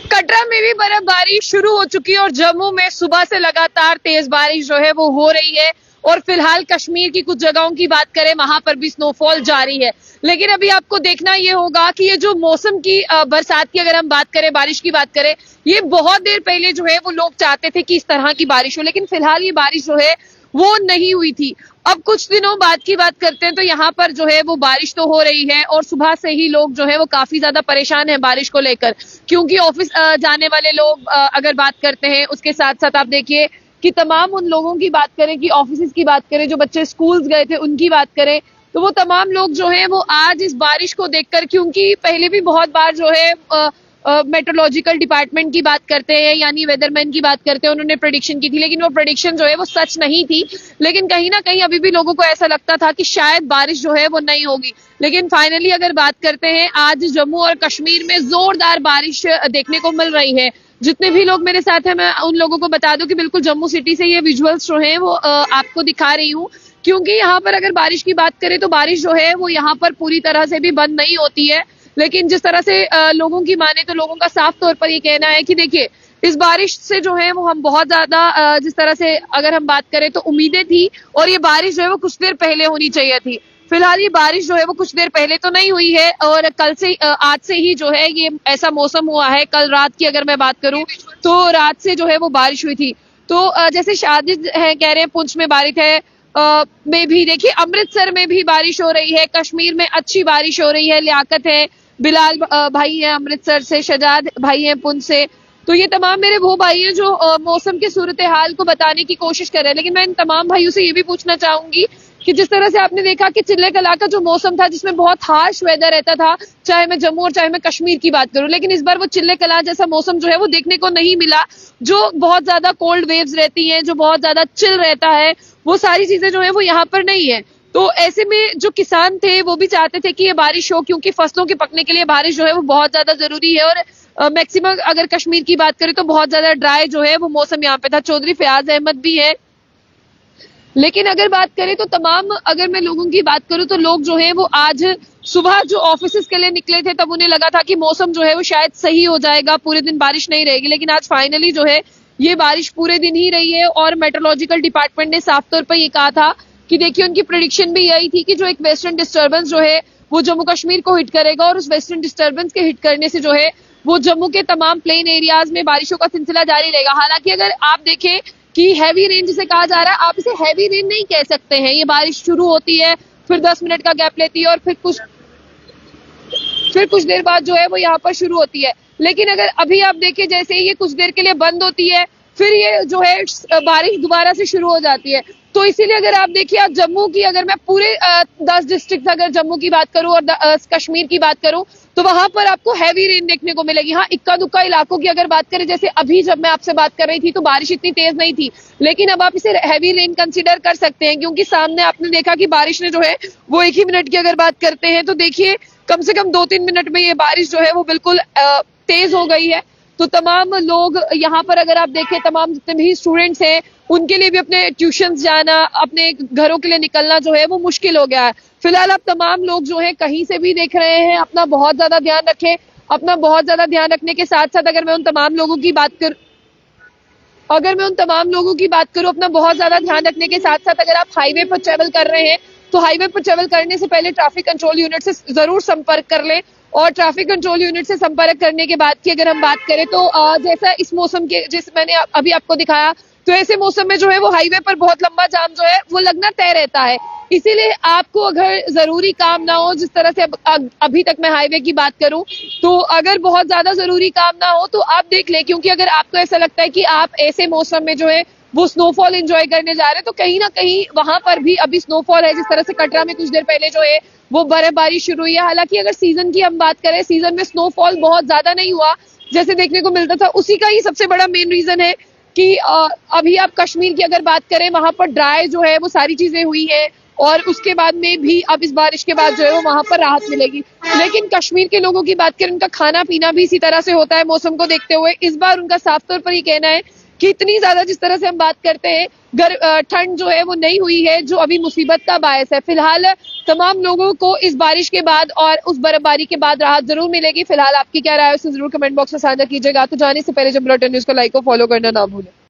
कटरा में भी बर्फबारी शुरू हो चुकी है और जम्मू में सुबह से लगातार तेज बारिश जो है वो हो रही है। और फिलहाल कश्मीर की कुछ जगहों की बात करें, वहां पर भी स्नोफॉल जारी है। लेकिन अभी आपको देखना ये होगा कि ये जो मौसम की बरसात की अगर हम बात करें, बारिश की बात करें, ये बहुत देर पहले जो है वो लोग चाहते थे कि इस तरह की बारिश हो, लेकिन फिलहाल ये बारिश जो है वो नहीं हुई थी। अब कुछ दिनों बाद की बात करते हैं तो यहाँ पर जो है वो बारिश तो हो रही है और सुबह से ही लोग जो है वो काफी ज्यादा परेशान है बारिश को लेकर, क्योंकि ऑफिस जाने वाले लोग अगर बात करते हैं, उसके साथ साथ आप देखिए कि तमाम उन लोगों की बात करें, कि ऑफिस की बात करें, जो बच्चे स्कूल्स गए थे उनकी बात करें, तो वो तमाम लोग जो है वो आज इस बारिश को देखकर, क्योंकि पहले भी बहुत बार जो है मेट्रोलॉजिकल डिपार्टमेंट की बात करते हैं, यानी वेदरमैन की बात करते हैं, उन्होंने प्रेडिक्शन की थी, लेकिन वो प्रेडिक्शन जो है वो सच नहीं थी। लेकिन कहीं ना कहीं अभी भी लोगों को ऐसा लगता था कि शायद बारिश जो है वो नहीं होगी। लेकिन फाइनली अगर बात करते हैं, आज जम्मू और कश्मीर में जोरदार बारिश देखने को मिल रही है। जितने भी लोग मेरे साथ हैं, मैं उन लोगों को बता दूं कि बिल्कुल जम्मू सिटी से ये विजुअल्स जो है वो आपको दिखा रही हूँ, क्योंकि यहाँ पर अगर बारिश की बात करें तो बारिश जो है वो यहाँ पर पूरी तरह से भी बंद नहीं होती है। लेकिन जिस तरह से लोगों की माने तो लोगों का साफ तौर पर ये कहना है कि देखिए, इस बारिश से जो है वो हम बहुत ज्यादा जिस तरह से अगर हम बात करें तो उम्मीदें थी, और ये बारिश जो है वो कुछ देर पहले होनी चाहिए थी। फिलहाल ये बारिश जो है वो कुछ देर पहले तो नहीं हुई है, और कल से आज से ही जो है ये ऐसा मौसम हुआ है। कल रात की अगर मैं बात करूं तो रात से जो है वो बारिश हुई थी। तो जैसे शादिद है कह रहे हैं पुंछ में बारिश है, में भी देखिए अमृतसर में भी बारिश हो रही है, कश्मीर में अच्छी बारिश हो रही है। लियाकत है, बिलाल भाई है अमृतसर से, शजाद भाई हैं पुंछ से। तो ये तमाम मेरे वो भाई हैं जो मौसम के सूरत हाल को बताने की कोशिश कर रहे हैं। लेकिन मैं इन तमाम भाइयों से ये भी पूछना चाहूंगी कि जिस तरह से आपने देखा कि चिल्ले कला का जो मौसम था, जिसमें बहुत हार्श वेदर रहता था, चाहे मैं जम्मू और चाहे मैं कश्मीर की बात करूं, लेकिन इस बार वो चिल्ले कला जैसा मौसम जो है वो देखने को नहीं मिला। जो बहुत ज्यादा कोल्ड वेव्स रहती हैं, जो बहुत ज्यादा चिल रहता है, वो सारी चीजें जो है वो यहाँ पर नहीं है। तो ऐसे में जो किसान थे वो भी चाहते थे कि ये बारिश हो, क्योंकि फसलों के पकने के लिए बारिश जो है वो बहुत ज्यादा जरूरी है। और मैक्सिमम अगर कश्मीर की बात करें तो बहुत ज्यादा ड्राई जो है वो मौसम यहाँ पे था। चौधरी फयाज अहमद भी है। लेकिन अगर बात करें तो तमाम अगर मैं लोगों की बात करूं तो लोग जो है वो आज सुबह जो ऑफिस के लिए निकले थे, तब उन्हें लगा था कि मौसम जो है वो शायद सही हो जाएगा, पूरे दिन बारिश नहीं रहेगी। लेकिन आज फाइनली जो है ये बारिश पूरे दिन ही रही है। और मेट्रोलॉजिकल डिपार्टमेंट ने साफ तौर पर ये कहा था कि देखिए, उनकी प्रेडिक्शन भी यही थी कि जो एक वेस्टर्न डिस्टर्बेंस जो है वो जम्मू कश्मीर को हिट करेगा, और उस वेस्टर्न डिस्टर्बेंस के हिट करने से जो है वो जम्मू के तमाम प्लेन एरियाज में बारिशों का सिलसिला जारी रहेगा। हालांकि अगर आप देखें कि हैवी रेन जिसे कहा जा रहा है, आप इसे हैवी रेन नहीं कह सकते हैं। ये बारिश शुरू होती है, फिर 10 मिनट का गैप लेती है, और फिर कुछ देर बाद जो है वो यहाँ पर शुरू होती है। लेकिन अगर अभी आप देखें, जैसे ही ये कुछ देर के लिए बंद होती है, फिर ये जो है बारिश दोबारा से शुरू हो जाती है। तो इसीलिए अगर आप देखिए, आज जम्मू की अगर मैं पूरे 10 डिस्ट्रिक्ट अगर जम्मू की बात करूं और कश्मीर की बात करूं, तो वहां पर आपको हैवी रेन देखने को मिलेगी। हाँ, इक्का दुक्का इलाकों की अगर बात करें, जैसे अभी जब मैं आपसे बात कर रही थी तो बारिश इतनी तेज नहीं थी, लेकिन अब आप इसे हैवी रेन कंसीडर कर सकते हैं, क्योंकि सामने आपने देखा कि बारिश ने जो है वो 1 ही मिनट की अगर बात करते हैं तो देखिए कम से कम 2-3 मिनट में ये बारिश जो है वो बिल्कुल तेज हो गई है। तो तमाम लोग यहाँ पर अगर आप देखें, तमाम जितने भी स्टूडेंट्स हैं उनके लिए भी अपने ट्यूशंस जाना, अपने घरों के लिए निकलना जो है वो मुश्किल हो गया है। फिलहाल आप तमाम लोग जो है कहीं से भी देख रहे हैं, अपना बहुत ज्यादा ध्यान रखें। अपना बहुत ज्यादा ध्यान रखने के साथ साथ अगर मैं उन तमाम लोगों की बात करूं अपना बहुत ज्यादा ध्यान रखने के साथ साथ अगर आप हाईवे पर ट्रेवल कर रहे हैं तो हाईवे पर ट्रेवल करने से पहले ट्रैफिक कंट्रोल यूनिट से जरूर संपर्क कर लें। और ट्रैफिक कंट्रोल यूनिट से संपर्क करने के बाद की अगर हम बात करें तो जैसा इस मौसम के जिस मैंने अभी आपको दिखाया, तो ऐसे मौसम में जो है वो हाईवे पर बहुत लंबा जाम जो है वो लगना तय रहता है। इसीलिए आपको अगर जरूरी काम ना हो, जिस तरह से अभी तक मैं हाईवे की बात करूं, तो अगर बहुत ज्यादा जरूरी काम ना हो तो आप देख लें, क्योंकि अगर आपको ऐसा लगता है कि आप ऐसे मौसम में जो है वो स्नोफॉल एंजॉय करने जा रहे हैं, तो कहीं ना कहीं वहां पर भी अभी स्नोफॉल है। जिस तरह से कटरा में कुछ देर पहले जो है वो बर्फबारी शुरू हुई है। हालांकि अगर सीजन की हम बात करें, सीजन में स्नोफॉल बहुत ज्यादा नहीं हुआ जैसे देखने को मिलता था। उसी का ही सबसे बड़ा मेन रीजन है कि अभी आप कश्मीर की अगर बात करें, वहां पर ड्राई जो है वो सारी चीजें हुई है, और उसके बाद में भी अब इस बारिश के बाद जो है वो वहां पर राहत मिलेगी। लेकिन कश्मीर के लोगों की बात करें, उनका खाना पीना भी इसी तरह से होता है मौसम को देखते हुए। इस बार उनका साफ तौर पर ये कहना है कि इतनी ज्यादा जिस तरह से हम बात करते हैं ठंड जो है वो नहीं हुई है, जो अभी मुसीबत का बायस है। फिलहाल तमाम लोगों को इस बारिश के बाद और उस बर्फबारी के बाद राहत जरूर मिलेगी। फिलहाल आपकी क्या राय है उसे जरूर कमेंट बॉक्स में साझा कीजिएगा। तो जाने से पहले जब बुलेटिन न्यूज को लाइक और फॉलो करना ना भूलें।